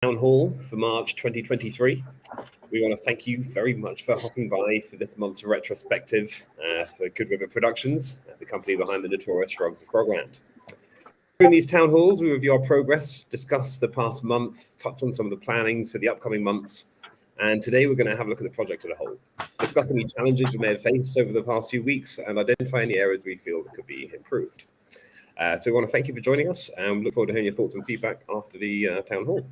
Town Hall for March 2023. We want to thank you very much for hopping by for this month's retrospective for Good Ribbit Productions, the company behind the Notorious Frogs of Frogland. During these town halls, we review our progress, discuss the past month, touch on some of the plannings for the upcoming months, and today we're going to have a look at the project as a whole, discuss any challenges we may have faced over the past few weeks, and identify any areas we feel that could be improved. So we want to thank you for joining us, and look forward to hearing your thoughts and feedback after the town hall.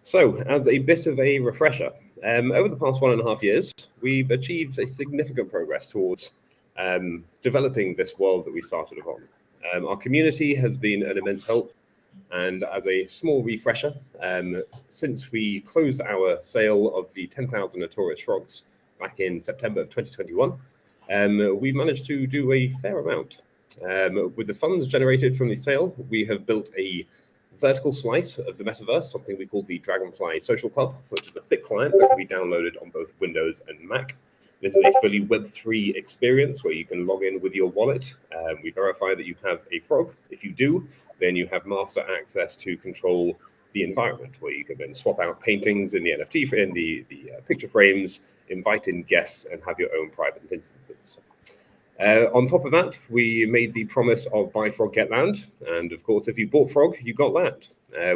So, as a bit of a refresher, over the past 1.5 years, we've achieved a significant progress towards developing this world that we started upon. Our community has been an immense help, and as a small refresher, since we closed our sale of the 10,000 Notorious Frogs back in September of 2021, we managed to do a fair amount. With the funds generated from the sale, we have built a vertical slice of the metaverse, something we call the Dragonfly Social Club, which is a thick client that can be downloaded on both Windows and Mac. This is a fully Web3 experience where you can log in with your wallet. We verify that you have a frog. If you do, then you have master access to control the environment, where you can then swap out paintings in the NFT, in the picture frames, invite in guests, and have your own private instances. On top of that, we made the promise of buy frog, get land. And of course, if you bought frog, you got land.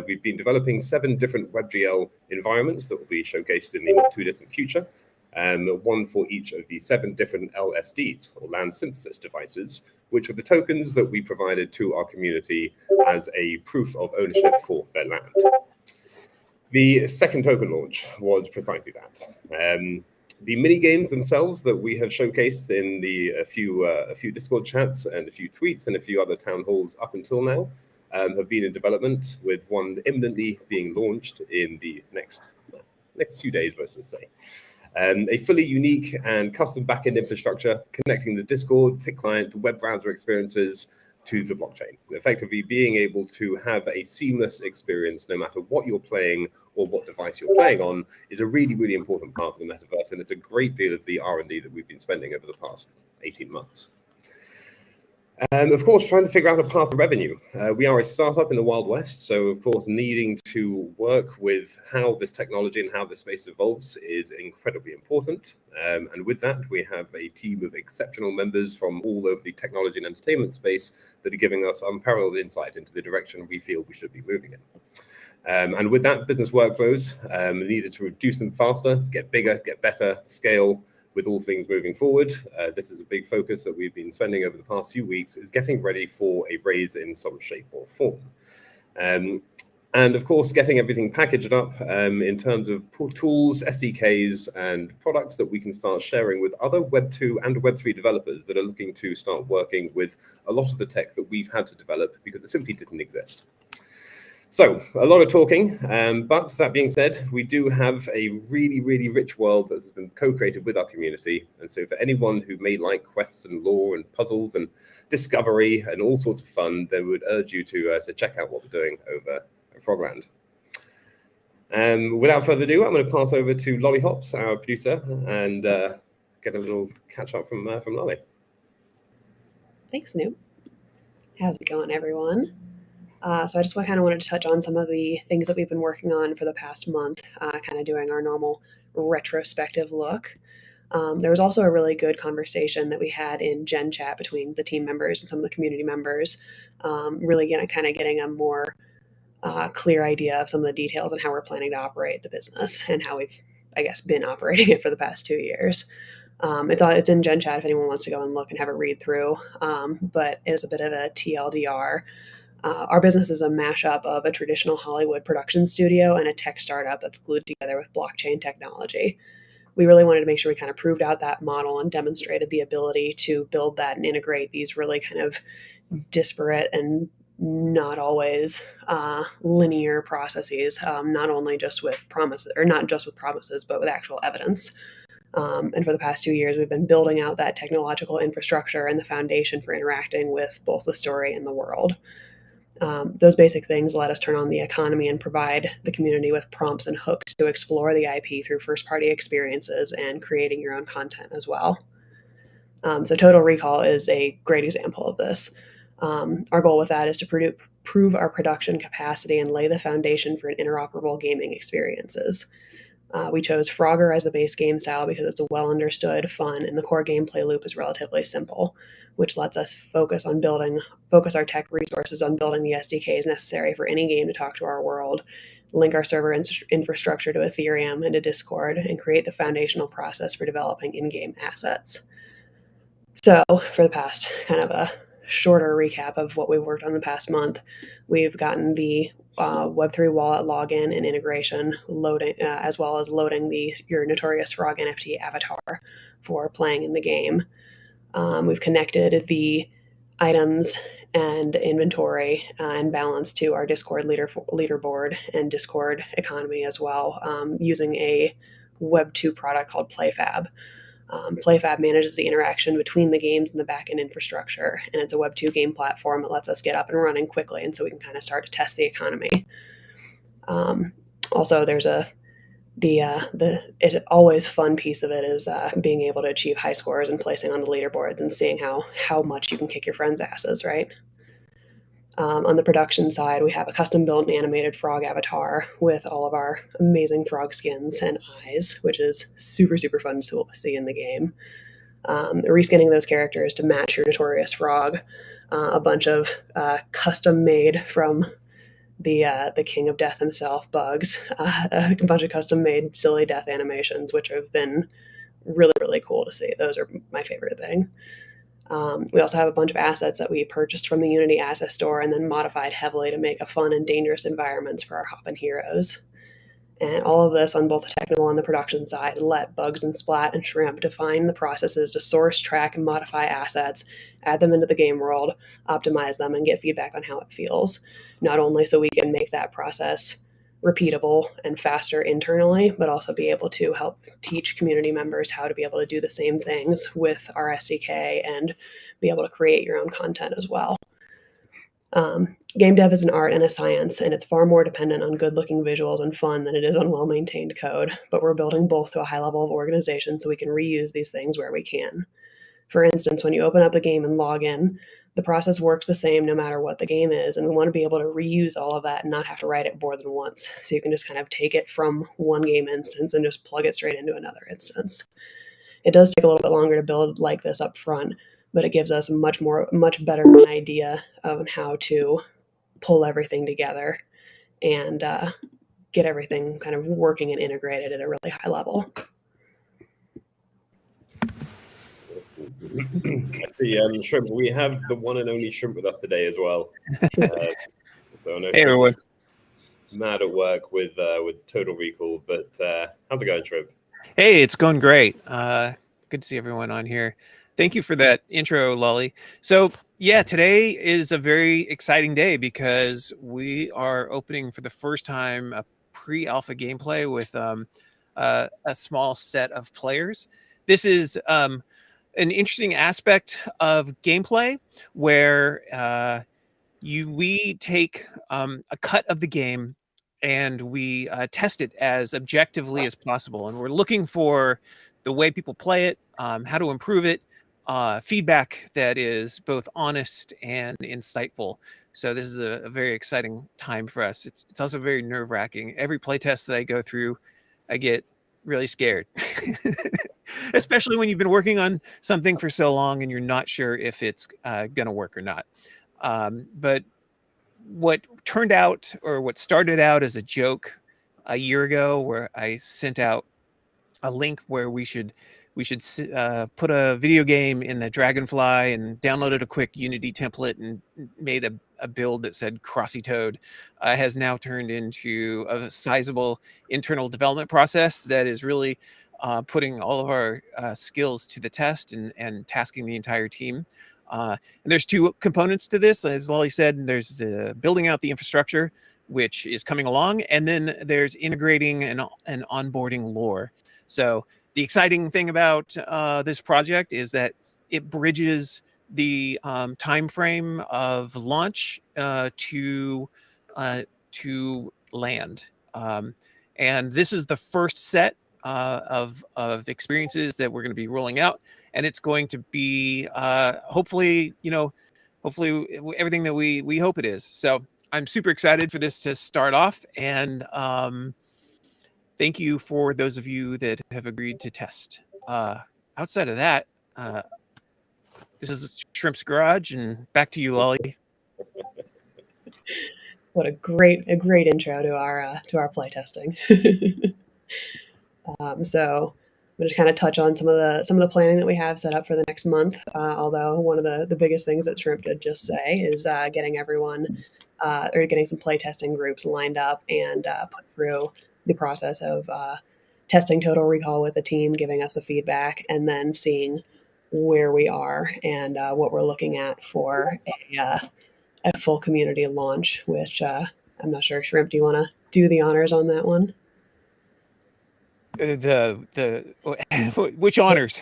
We've been developing 7 different WebGL environments that will be showcased in the not too distant future. One for each of the 7 different LSDs, or land synthesis devices, which are the tokens that we provided to our community as a proof of ownership for their land. The second token launch was precisely that. The mini games themselves that we have showcased in a few Discord chats and a few tweets and a few other town halls up until now have been in development, with one imminently being launched in the next few days, let's say. A fully unique and custom backend infrastructure connecting the Discord, thick client, web browser experiences to the blockchain. Effectively being able to have a seamless experience no matter what you're playing or what device you're playing on is a really, really important part of the metaverse, and it's a great deal of the R&D that we've been spending over the past 18 months. Of course, trying to figure out a path to revenue. We are a startup in the Wild West, so of course needing to work with how this technology and how this space evolves is incredibly important. And with that, we have a team of exceptional members from all over the technology and entertainment space that are giving us unparalleled insight into the direction we feel we should be moving in. And with that, business workflows needed to reduce them faster, get bigger, get better, scale. With all things moving forward, this is a big focus that we've been spending over the past few weeks, is getting ready for a raise in some shape or form. And of course, getting everything packaged up in terms of tools, SDKs, and products that we can start sharing with other Web 2 and Web 3 developers that are looking to start working with a lot of the tech that we've had to develop because it simply didn't exist. So a lot of talking, but that being said, we do have a really, really rich world that has been co-created with our community. And so for anyone who may like quests and lore and puzzles and discovery and all sorts of fun, then we would urge you to check out what we're doing over at Frogland. Without further ado, I'm going to pass over to Lollyhops, our producer, and get a little catch up from Lolly. Thanks, Snoop. How's it going, everyone? So I just kind of wanted to touch on some of the things that we've been working on for the past month, kind of doing our normal retrospective look. There was also a really good conversation that we had in Gen Chat between the team members and some of the community members, really getting a more clear idea of some of the details and how we're planning to operate the business and how we've, I guess, been operating it for the past 2 years. It's in Gen Chat if anyone wants to go and look and have a read through, but it is a bit of a TLDR. Our business is a mashup of a traditional Hollywood production studio and a tech startup that's glued together with blockchain technology. We really wanted to make sure we kind of proved out that model and demonstrated the ability to build that and integrate these really kind of disparate and not always linear processes, not only just with promises, or not just with promises, but with actual evidence. And for the past 2 years, we've been building out that technological infrastructure and the foundation for interacting with both the story and the world. Those basic things let us turn on the economy and provide the community with prompts and hooks to explore the IP through first-party experiences and creating your own content as well. So Total Recall is a great example of this. Our goal with that is to prove our production capacity and lay the foundation for an interoperable gaming experiences. We chose Frogger as the base game style because it's a well understood, fun, and the core gameplay loop is relatively simple, which lets us focus our tech resources on building the SDKs necessary for any game to talk to our world, link our server infrastructure to Ethereum and to Discord, and create the foundational process for developing in-game assets. So, for the past kind of a shorter recap of what we've worked on the past month, we've gotten the Web3 wallet login and integration loading, as well as loading your Notorious Frog NFT avatar for playing in the game. We've connected the items and inventory and balance to our Discord leaderboard and Discord economy as well, using a Web2 product called PlayFab. PlayFab manages the interaction between the games and the backend infrastructure, and it's a Web2 game platform that lets us get up and running quickly, and so we can kind of start to test the economy. Also, there's the always fun piece of it is being able to achieve high scores and placing on the leaderboards and seeing how much you can kick your friends' asses, right? On the production side, we have a custom-built and animated frog avatar with all of our amazing frog skins and eyes, which is super, super fun to see in the game. Reskinning those characters to match your Notorious Frog, a bunch of custom-made from the king of death himself, Bugs, a bunch of custom-made silly death animations, which have been really, really cool to see. Those are my favorite thing. We also have a bunch of assets that we purchased from the Unity asset store and then modified heavily to make a fun and dangerous environments for our Hoppin' heroes. And all of this on both the technical and the production side let Bugs and Splat and Shrimp define the processes to source, track, and modify assets, add them into the game world, optimize them, and get feedback on how it feels. Not only so we can make that process repeatable and faster internally, but also be able to help teach community members how to be able to do the same things with our SDK and be able to create your own content as well. Game dev is an art and a science, and it's far more dependent on good-looking visuals and fun than it is on well-maintained code, but we're building both to a high level of organization so we can reuse these things where we can. For instance, when you open up the game and log in, the process works the same no matter what the game is, and we want to be able to reuse all of that and not have to write it more than once. So you can just kind of take it from one game instance and just plug it straight into another instance. It does take a little bit longer to build like this up front, but it gives us much better an idea of how to pull everything together and get everything kind of working and integrated at a really high level. I see, Shrimp. We have the one and only Shrimp with us today as well. So I know hey everyone. Mad at work with Total Recall, but how's it going, Shrimp? Hey, it's going great. Good to see everyone on here. Thank you for that intro, Lolly. So yeah, today is a very exciting day because we are opening for the first time a pre-alpha gameplay with a small set of players. This is an interesting aspect of gameplay where we take a cut of the game and we test it as objectively as possible. And we're looking for the way people play it, how to improve it, feedback that is both honest and insightful. So this is a very exciting time for us. It's also very nerve-wracking. Every playtest that I go through, I get really scared, especially when you've been working on something for so long and you're not sure if it's going to work or not. But what turned out, or what started out as a joke a year ago, where I sent out a link where we should put a video game in the Dragonfly and downloaded a quick Unity template and made a build that said Crossy Toad, has now turned into a sizable internal development process that is really putting all of our skills to the test and tasking the entire team. And there's two components to this, as Lolly said. There's the building out the infrastructure, which is coming along, and then there's integrating and onboarding lore. So the exciting thing about this project is that it bridges the time frame of launch to land, and this is the first set of experiences that we're going to be rolling out, and it's going to be hopefully everything that we hope it is. So I'm super excited for this to start off, and thank you for those of you that have agreed to test. Outside of that, this is Shrimp's Garage, and back to you, Lolly. What a great intro to our playtesting. So I'm going to kind of touch on some of the planning that we have set up for the next month. Although one of the biggest things that Shrimp did just say is getting everyone or getting some playtesting groups lined up and put through the process of testing Total Recall with the team, giving us the feedback, and then seeing where we are and what we're looking at for a full community launch, which I'm not sure. Shrimp, do you want to do the honors on that one? Which honors?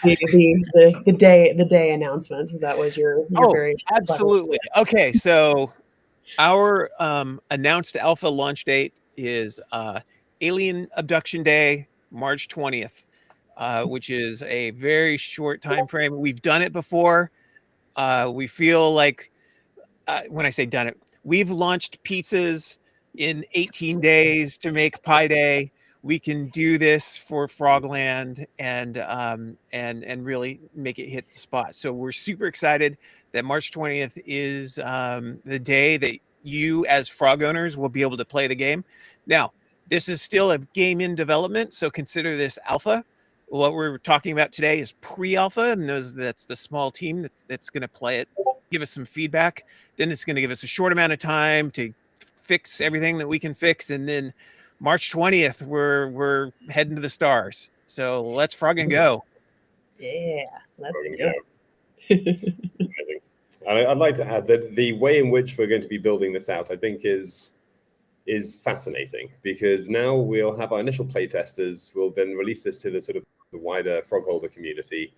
the day announcements. That was your very absolutely. Okay, so our announced alpha launch date is Alien Abduction Day, March 20th, which is a very short time frame. We've done it before. We feel like when I say done it, we've launched pizzas in 18 days to make Pi Day. We can do this for Frogland and really make it hit the spot. So we're super excited that March 20th is the day that you as Frog owners will be able to play the game. Now, this is still a game in development, so consider this alpha. What we're talking about today is pre-alpha, and that's the small team that's going to play it, give us some feedback. Then it's going to give us a short amount of time to fix everything that we can fix, and then March 20th, we're heading to the stars. So let's frog and go. Yeah, let's go. I'd like to add that the way in which we're going to be building this out, I think, is fascinating, because now we'll have our initial playtesters. We'll then release this to the sort of the wider Frogholder community.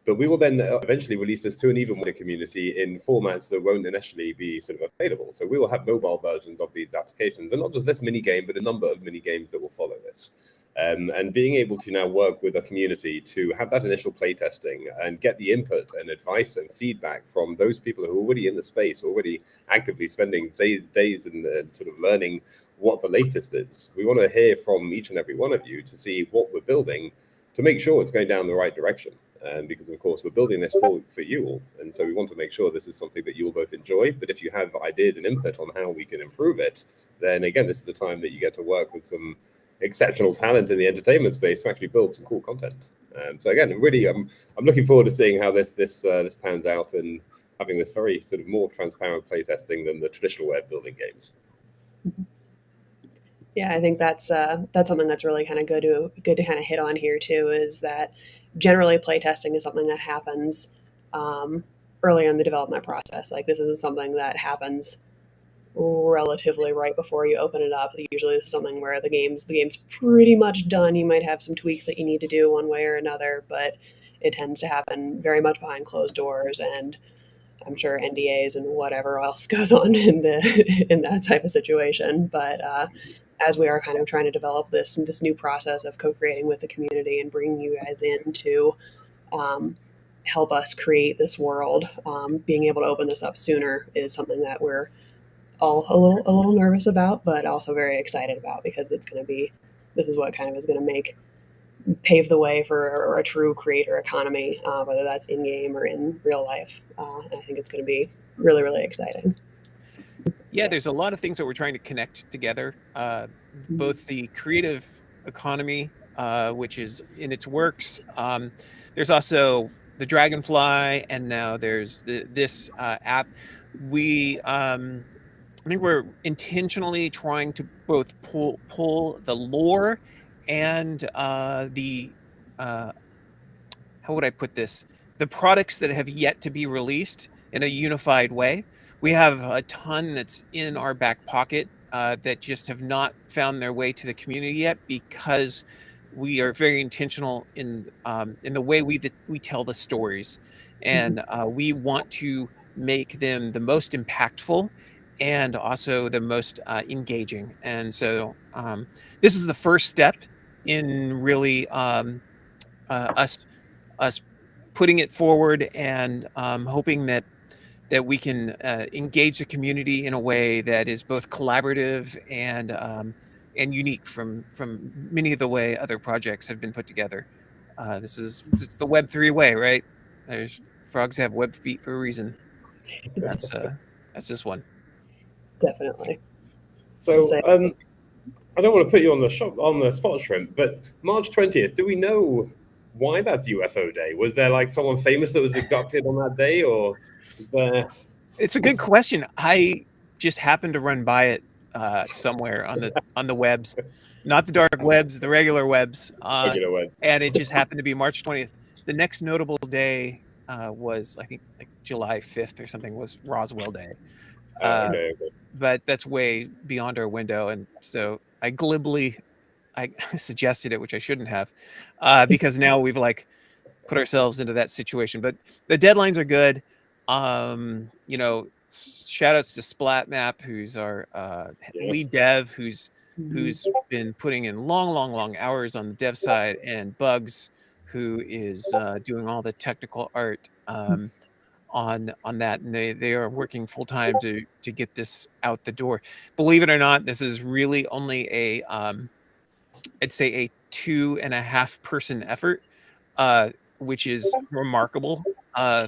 But we will then eventually release this to an even wider community in formats that won't initially be sort of available. So we will have mobile versions of these applications, and not just this mini game, but a number of mini games that will follow this. And being able to now work with a community to have that initial playtesting and get the input and advice and feedback from those people who are already in the space, already actively spending days in sort of learning what the latest is. We want to hear from each and every one of you to see what we're building to make sure it's going down the right direction. Because, of course, we're building this for you all. And so we want to make sure this is something that you will both enjoy. But if you have ideas and input on how we can improve it, then, again, this is the time that you get to work with some exceptional talent in the entertainment space to actually build some cool content. So, again, really, I'm looking forward to seeing how this pans out and having this very sort of more transparent playtesting than the traditional way of building games. Yeah, I think that's something that's really kind of good to kind of hit on here too, is that generally playtesting is something that happens early in the development process. Like, this isn't something that happens relatively right before you open it up. Usually this is something where the game's pretty much done. You might have some tweaks that you need to do one way or another, but it tends to happen very much behind closed doors, and I'm sure NDAs and whatever else goes on in that type of situation. But as we are kind of trying to develop this new process of co-creating with the community and bringing you guys in to help us create this world, being able to open this up sooner is something that we're all a little nervous about, but also very excited about, because this is what kind of is going to pave the way for a true creator economy, whether that's in game or in real life. And I think it's going to be really, really exciting. Yeah, there's a lot of things that we're trying to connect together, both the creative economy, which is in its works. There's also the Dragonfly, and now there's this app. I think we're intentionally trying to both pull the lore and the how would I put this? The products that have yet to be released in a unified way. We have a ton that's in our back pocket that just have not found their way to the community yet, because we are very intentional in the way we tell the stories, and we want to make them the most impactful and also the most engaging. And so this is the first step in really us putting it forward, and hoping that that we can engage the community in a way that is both collaborative and unique from many of the way other projects have been put together. It's the Web3 way, right? There's frogs have web feet for a reason. That's this one. Definitely. So I don't want to put you on the spot, Shrimp, but March 20th, do we know why that's UFO Day? Was there like someone famous that was abducted on that day, or is there... It's a good question. I just happened to run by it somewhere on the webs, not the dark webs, the regular webs, Regular webs. and it just happened to be March 20th. The next notable day was, I think, like July 5th or something, was Roswell Day. Okay. But that's way beyond our window, and so I suggested it, which I shouldn't have, because now we've like put ourselves into that situation. But the deadlines are good. You know, shout outs to Splatmap, who's our lead dev, who's been putting in long hours on the dev side, and Bugs, who is doing all the technical art on that, and they are working full time to get this out the door. Believe it or not, this is really only a I'd say a 2.5 person effort, which is remarkable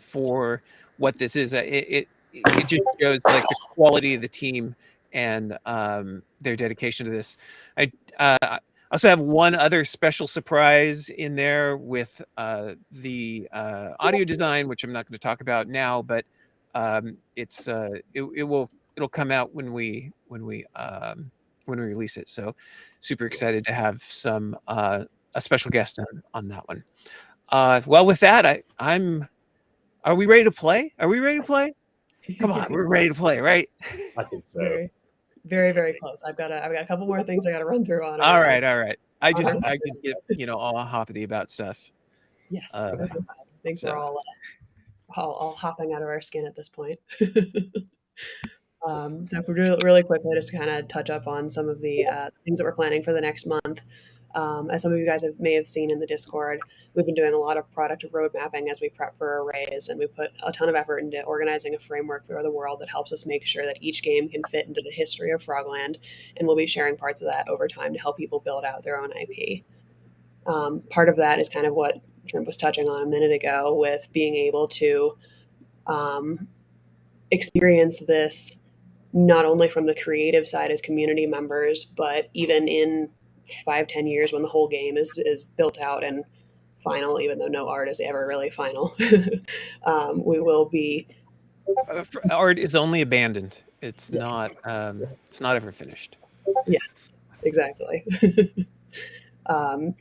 for what this is. It just shows like the quality of the team and their dedication to this. I also have one other special surprise in there with the audio design, which I'm not going to talk about now, but it'll come out when we release it. So super excited to have some a special guest on that one. Well, with that, are we ready to play? Are we ready to play? Come on, we're ready to play, right? I think so. Very close. I've got a couple more things I got to run through on it. All right. I just get all hoppity about stuff. Yes, things are all hopping out of our skin at this point. So really quickly, just to kind of touch up on some of the things that we're planning for the next month. As some of you guys may have seen in the Discord, we've been doing a lot of product road mapping as we prep for arrays, and we put a ton of effort into organizing a framework for the world that helps us make sure that each game can fit into the history of Frogland, and we'll be sharing parts of that over time to help people build out their own IP. Part of that is kind of what Shrimp was touching on a minute ago, with being able to experience this not only from the creative side as community members, but even in 5-10 years when the whole game is built out and final, even though no art is ever really final. We will be art is only abandoned. It's not ever finished. Yeah, exactly.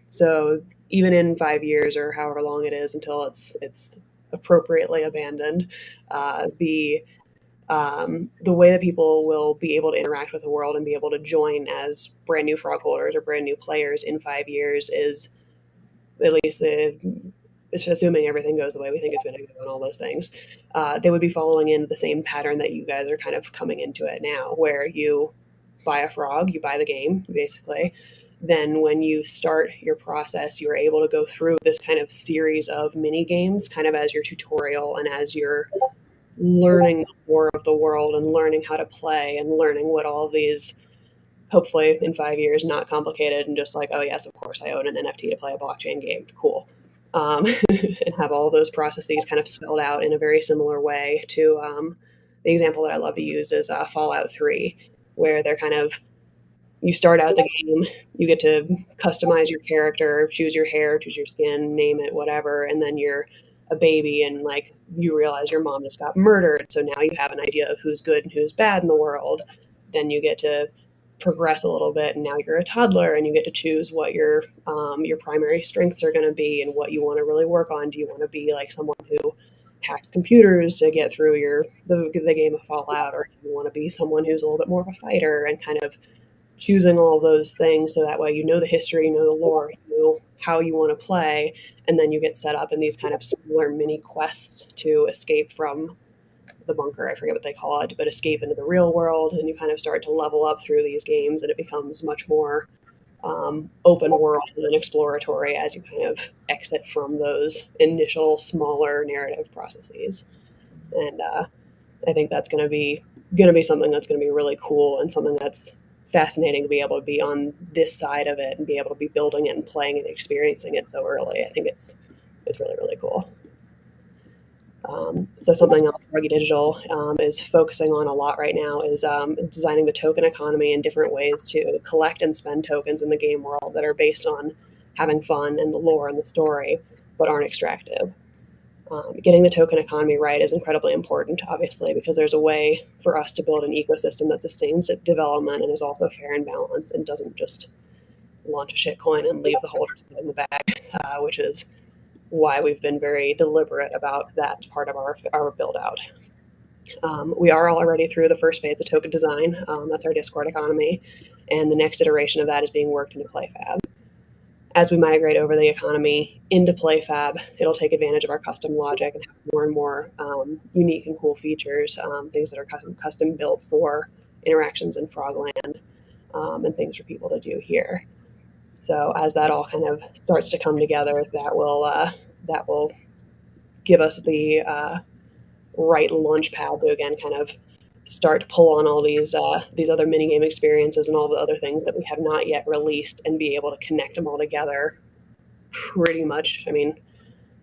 So even in 5 years or however long it is until it's appropriately abandoned, the way that people will be able to interact with the world and be able to join as brand new frog holders or brand new players in 5 years is, at least assuming everything goes the way we think it's going to go and all those things, they would be following in the same pattern that you guys are kind of coming into it now, where you buy a frog, you buy the game, basically. Then when you start your process, you're able to go through this kind of series of mini games kind of as your tutorial and as you're learning more of the world and learning how to play and learning what all of these, hopefully in 5 years, not complicated and just like, oh yes, of course I own an NFT to play a blockchain game, cool. And have all those processes kind of spelled out in a very similar way to the example that I love to use is Fallout 3, where they're kind of, you start out the game, you get to customize your character, choose your hair, choose your skin, name it, whatever, and then you're a baby and like you realize your mom just got murdered, so now you have an idea of who's good and who's bad in the world. Then you get to progress a little bit, and now you're a toddler and you get to choose what your primary strengths are going to be and what you want to really work on. Do you want to be like someone who hacks computers to get through the game of Fallout, or do you want to be someone who's a little bit more of a fighter, and kind of choosing all those things so that way you know the history, you know the lore, you know how you want to play, and then you get set up in these kind of smaller mini quests to escape from the bunker. I forget what they call it, but escape into the real world, and you kind of start to level up through these games, and it becomes much more open world and exploratory as you kind of exit from those initial smaller narrative processes. And I think that's going to be something that's going to be really cool and something that's fascinating to be able to be on this side of it and be able to be building it and playing and experiencing it so early. I think it's really, really cool. So something else Froggy Digital is focusing on a lot right now is designing the token economy in different ways to collect and spend tokens in the game world that are based on having fun and the lore and the story, but aren't extractive. Getting the token economy right is incredibly important, obviously, because there's a way for us to build an ecosystem that sustains development and is also fair and balanced and doesn't just launch a shitcoin and leave the holders in the bag, which is why we've been very deliberate about that part of our build out. We are already through the first phase of token design. That's our Discord economy. And the next iteration of that is being worked into PlayFab. As we migrate over the economy into PlayFab, it'll take advantage of our custom logic and have more and more unique and cool features, things that are custom built for interactions in Frogland, and things for people to do here. So as that all kind of starts to come together, that will give us the right launch pad to again kind of start to pull on all these other minigame experiences and all the other things that we have not yet released and be able to connect them all together pretty much. I mean,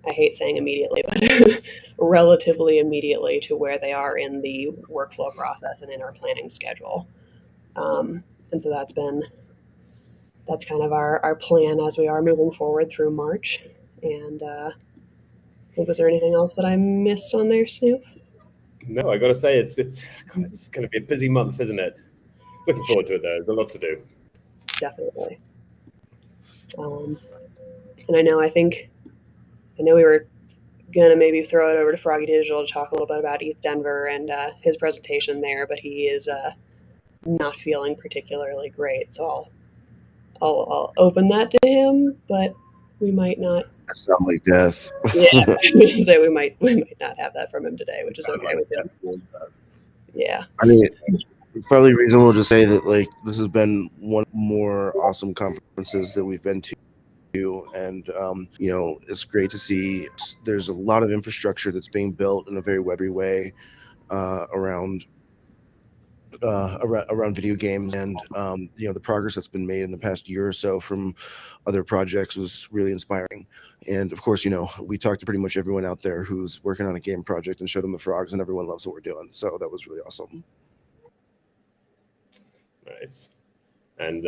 I hate saying immediately, but relatively immediately to where they are in the workflow process and in our planning schedule. And so that's kind of our plan as we are moving forward through March. And was there anything else that I missed on there, Snoop? No, I got to say it's going to be a busy month, isn't it? Looking forward to it, though. There's a lot to do. Definitely. And I know we were going to maybe throw it over to Froggy Digital to talk a little bit about East Denver and his presentation there, but he is not feeling particularly great. So I'll open that to him, but we might not. That sounds like death. Yeah, so we might not have that from him today, which is okay with him. Yeah. I mean, it's probably reasonable to say that like this has been one of the more awesome conferences that we've been to, and you know, it's great to see. There's a lot of infrastructure that's being built in a very webby way around video games, and you know, the progress that's been made in the past year or so from other projects was really inspiring. And of course, you know, we talked to pretty much everyone out there who's working on a game project and showed them the frogs, and everyone loves what we're doing. So that was really awesome. Nice. And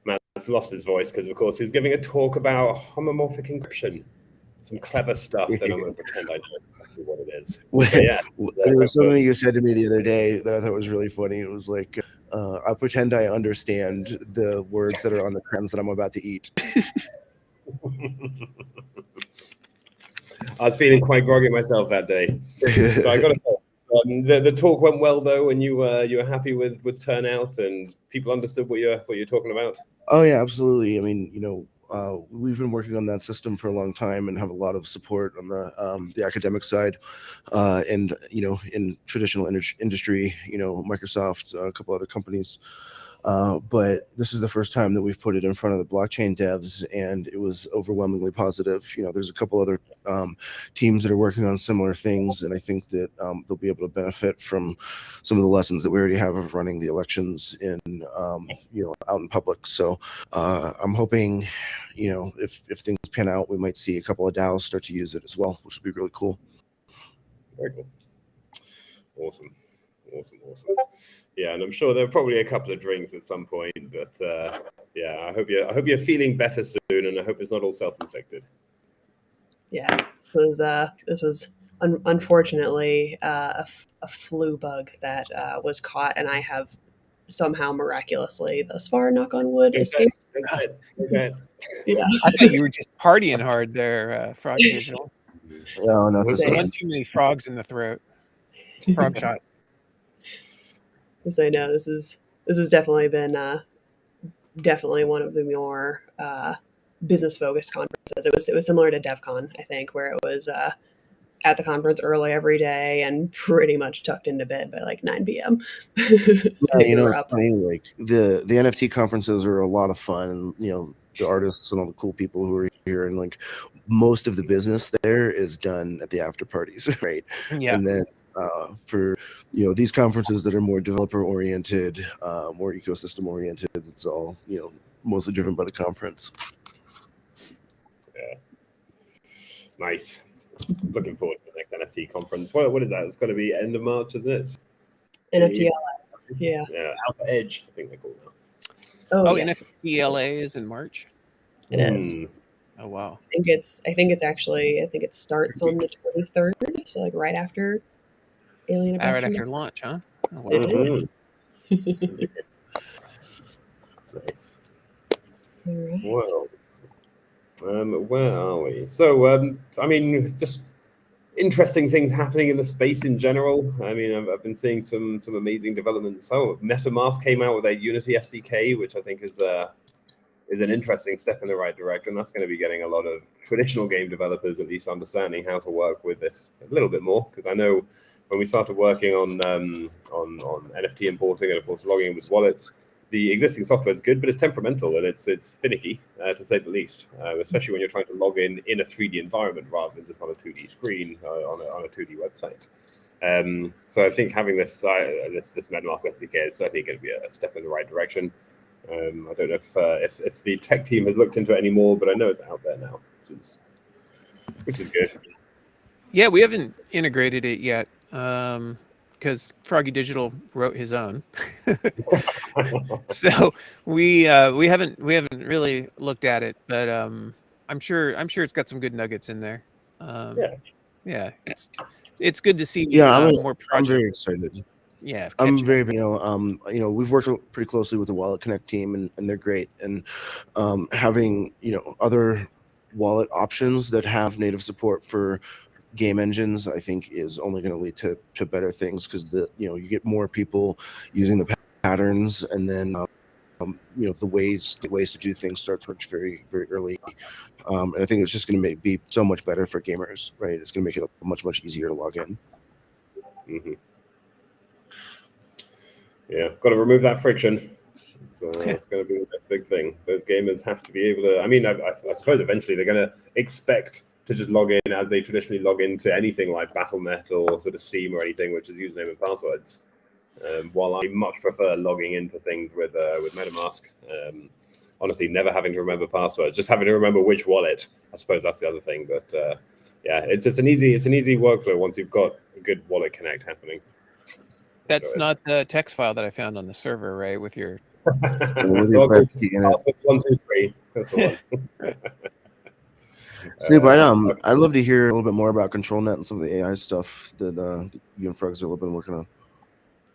Matt's lost his voice because, of course, he's giving a talk about homomorphic encryption. Some clever stuff that I'm going to pretend I know exactly what it is. Yeah. There was something you said to me the other day that I thought was really funny. It was like, I pretend I understand the words that are on the crayons that I'm about to eat. I was feeling quite groggy myself that day. So I got to say, the talk went well, though, and you were happy with turnout and people understood what you're talking about? Oh, yeah, absolutely. I mean, you know, we've been working on that system for a long time and have a lot of support on the academic side, and you know, in traditional industry, you know, Microsoft, a couple other companies, but this is the first time that we've put it in front of the blockchain devs, and it was overwhelmingly positive. You know, there's a couple other teams that are working on similar things, and I think that they'll be able to benefit from some of the lessons that we already have of running the elections in you know, out in public. So I'm hoping, you know, if things pan out, we might see a couple of DAOs start to use it as well, which would be really cool. Very cool. Awesome. Yeah, and I'm sure there are probably a couple of drinks at some point, but yeah, I hope you're feeling better soon, and I hope it's not all self-inflicted. Yeah, this was unfortunately a flu bug that was caught, and I have somehow miraculously thus far, knock on wood, escaped. Okay. Yeah, I thought you were just partying hard there, Frog Digital. No, not this One time. too many frogs in the throat. Frog shot. so I know this has definitely been definitely one of the more business focused conferences. It was similar to DevCon, I think, where it was at the conference early every day and pretty much tucked into bed by like 9 p.m. Yeah, you know, it's funny, like the NFT conferences are a lot of fun, and you know, the artists and all the cool people who are here, and like most of the business there is done at the after parties, right? Yeah. And then for these conferences that are more developer oriented, more ecosystem oriented. It's all mostly driven by the conference. Yeah, nice. Looking forward to the next NFT conference. What is that? It's going to be end of March, isn't it? NFT. Yeah. Alpha Edge, I think they call it now. Oh, yes. NFTLA is in March. It is. Oh wow. I think it starts on the 23rd, so like right after Alien Right Abduction. after launch, huh? Oh, wow. It Mhm. Nice. All right. Well, where are we? So, I mean, just interesting things happening in the space in general. I mean, I've been seeing some amazing developments. So, MetaMask came out with a Unity SDK, which I think is an interesting step in the right direction. That's going to be getting a lot of traditional game developers at least understanding how to work with it a little bit more. Because I know when we started working on NFT importing and of course logging in with wallets, the existing software is good, but it's temperamental and it's finicky to say the least. Especially when you're trying to log in a 3D environment rather than just on a 2D screen on a 2D website. So I think having this MetaMask SDK is certainly going to be a step in the right direction. I don't know if the tech team has looked into it anymore, but I know it's out there now, which is good. Yeah, we haven't integrated it yet because Froggy Digital wrote his own. So we haven't really looked at it, but I'm sure it's got some good nuggets in there. Yeah, it's good to see. Yeah, more projects. I'm very excited. Yeah, I'm very, we've worked pretty closely with the Wallet Connect team, and they're great. And having other wallet options that have native support for game engines, I think, is only going to lead to better things because you get more people using the patterns, and then the ways to do things start to work very, very early. And I think it's just going to be so much better for gamers, right? It's going to make it much easier to log in. Mm-hmm. Yeah, got to remove that friction. It's going to be the next big thing. Those gamers have to be able to. I mean, I suppose eventually they're going to expect to just log in as they traditionally log into anything like Battle.net or sort of Steam or anything, which is username and passwords. While I much prefer logging into things with MetaMask. Honestly, never having to remember passwords, just having to remember which wallet. I suppose that's the other thing. But yeah, it's an easy workflow once you've got a good wallet connect happening. That's not the text file that I found on the server, right? With your 1, 2, 3. That's the one. Snoop, I'd love to hear a little bit more about ControlNet and some of the AI stuff that you and Frogs are a little bit working on.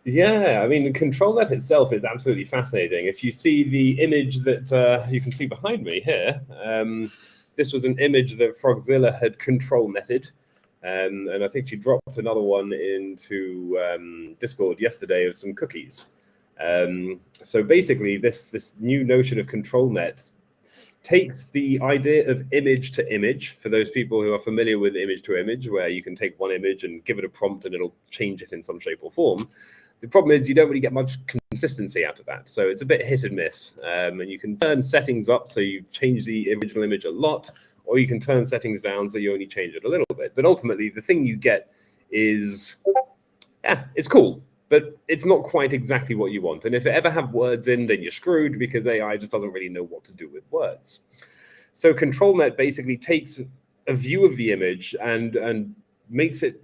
Yeah, I mean, ControlNet itself is absolutely fascinating. If you see the image that you can see behind me here, this was an image that Frogzilla had control-netted. And I think she dropped another one into Discord yesterday of some cookies. So basically, this new notion of ControlNet takes the idea of image to image, for those people who are familiar with image to image, where you can take one image and give it a prompt and it'll change it in some shape or form. The problem is you don't really get much consistency out of that. So it's a bit hit and miss. And you can turn settings up so you change the original image a lot, or you can turn settings down so you only change it a little bit. But ultimately, the thing you get is, yeah, it's cool, but it's not quite exactly what you want. And if it ever have words in, then you're screwed because AI just doesn't really know what to do with words. So ControlNet basically takes a view of the image and makes it,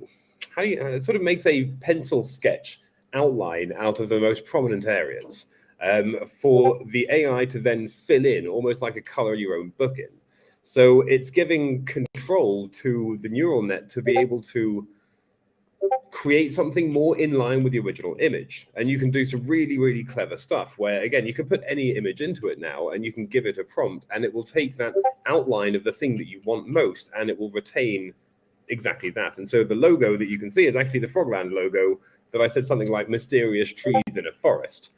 it sort of makes a pencil sketch outline out of the most prominent areas for the AI to then fill in, almost like a color your own book in. So it's giving control to the neural net to be able to create something more in line with the original image. And you can do some really, really clever stuff where, again, you can put any image into it now and you can give it a prompt and it will take that outline of the thing that you want most and it will retain exactly that. And so the logo that you can see is actually the Frogland logo that I said something like mysterious trees in a forest.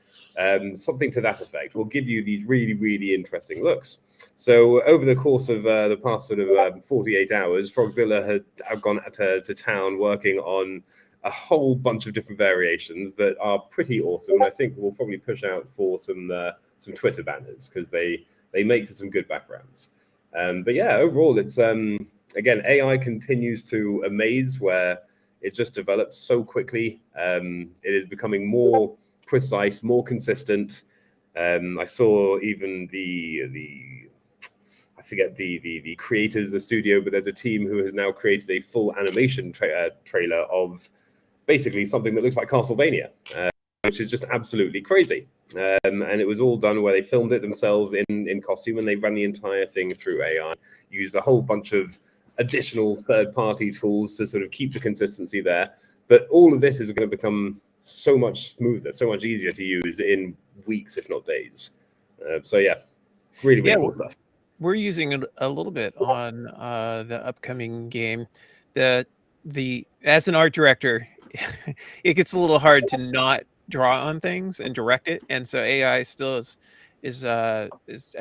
Something to that effect will give you these really, really interesting looks. So over the course of the past sort of 48 hours, Frogzilla had gone to town working on a whole bunch of different variations that are pretty awesome. And I think we'll probably push out for some Twitter banners because they make for some good backgrounds. But yeah, overall, it's again, AI continues to amaze where It just developed so quickly. It is becoming more precise, more consistent. I saw even I forget the creators of the studio, but there's a team who has now created a full animation trailer of basically something that looks like Castlevania, which is just absolutely crazy. And it was all done where they filmed it themselves in costume, and they ran the entire thing through AI, used a whole bunch of additional third-party tools to sort of keep the consistency there. But all of this is going to become so much smoother, so much easier to use in weeks, if not days. So yeah, really cool stuff. We're using it a little bit on the upcoming game. As an art director, it gets a little hard to not draw on things and direct it, and so AI still is a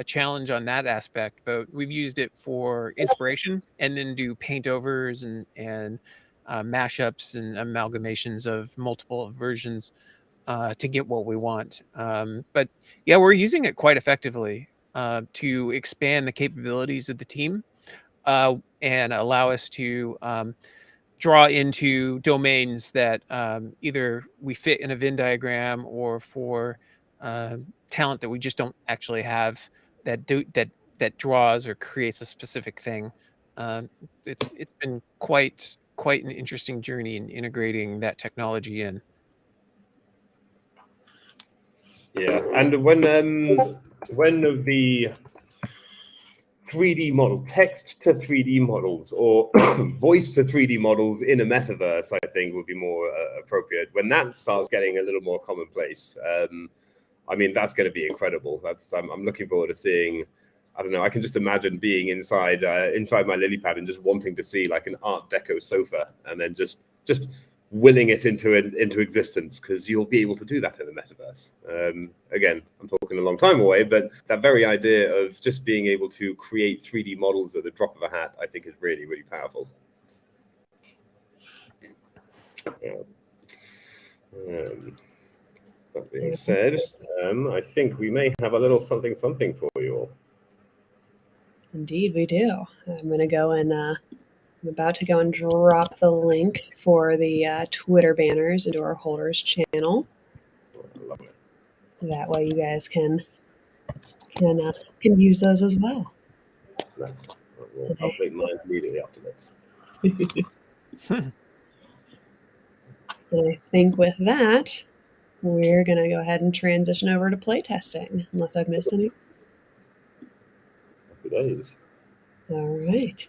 challenge on that aspect. But we've used it for inspiration, and then do paint overs and mashups and amalgamations of multiple versions to get what we want. But yeah, we're using it quite effectively to expand the capabilities of the team and allow us to draw into domains that either we fit in a Venn diagram, or for talent that we just don't actually have that draws or creates a specific thing. It's been quite an interesting journey in integrating that technology in. Yeah, and when the 3D model, text to 3D models, or voice to 3D models in a metaverse, I think would be more appropriate. When that starts getting a little more commonplace, I mean, that's going to be incredible. I'm looking forward to seeing. I don't know. I can just imagine being inside my lily pad and just wanting to see like an Art Deco sofa, and then just willing it into existence, because you'll be able to do that in the metaverse. Again, I'm talking a long time away, but that very idea of just being able to create 3D models at the drop of a hat, I think is really, really powerful. That being said, I think we may have a little something for you all. Indeed, we do. I'm going to go and I'm about to go and drop the link for the Twitter banners into our holders channel. I love it. That way, you guys can use those as well. Nice. We'll update mine immediately after this. And I think with that, we're going to go ahead and transition over to playtesting, unless I've missed any. Happy days. All right.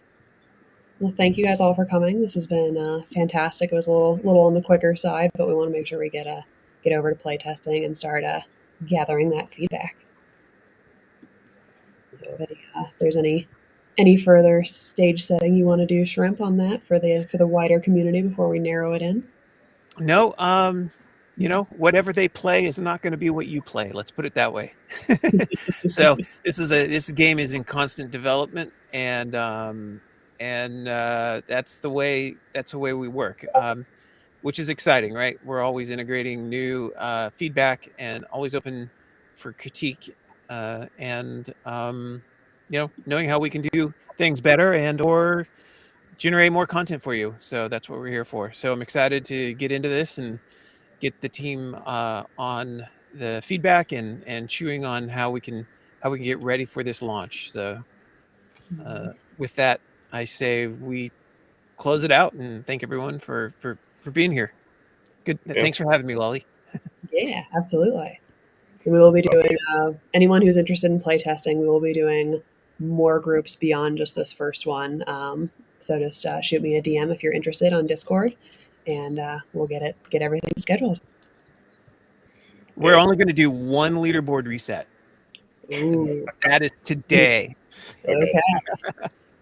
Well, thank you guys all for coming. This has been fantastic. It was a little on the quicker side, but we want to make sure we get over to playtesting and start gathering that feedback. But if there's any further stage setting you want to do, Shrimp, on that for the wider community before we narrow it in? No, whatever they play is not going to be what you play. Let's put it that way. So this game is in constant development, and that's the way we work, which is exciting, right? We're always integrating new feedback and always open for critique, and knowing how we can do things better and or generate more content for you. So that's what we're here for. So I'm excited to get into this and get the team on the feedback and chewing on how we can get ready for this launch. So with that, I say we close it out and thank everyone for being here. Good. Yeah. Thanks for having me, Lolly. Yeah, absolutely. We will be doing, anyone who's interested in playtesting, we will be doing more groups beyond just this first one. So just shoot me a DM if you're interested on Discord, and we'll get everything scheduled. We're only going to do one leaderboard reset. Ooh. That is today. Okay.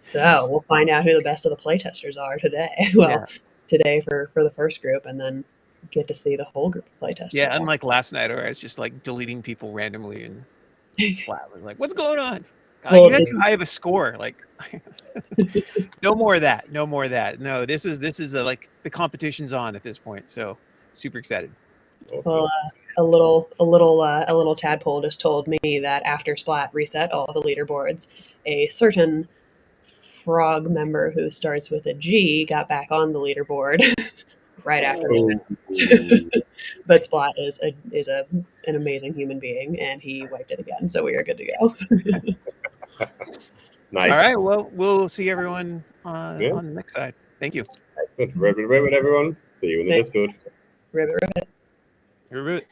So we'll find out who the best of the playtesters are today. Well, today for the first group, and then get to see the whole group of playtesters. Yeah, unlike last night, where I was just like deleting people randomly and splat. Was like, what's going on? You had too high of a score. Like, no more of that. No more of that. No, this is like the competition's on at this point. So super excited. Well, a little tadpole just told me that after Splat reset all the leaderboards, a certain frog member who starts with a G got back on the leaderboard. right after. Ooh. But Splat is an amazing human being, and he wiped it again, so we are good to go. Nice. All right. Well, we'll see everyone Yeah. on the next side. Thank you. Good. Ribbit, everyone. See you in the Thanks. Discord. Ribbit, ribbit. Ribbit.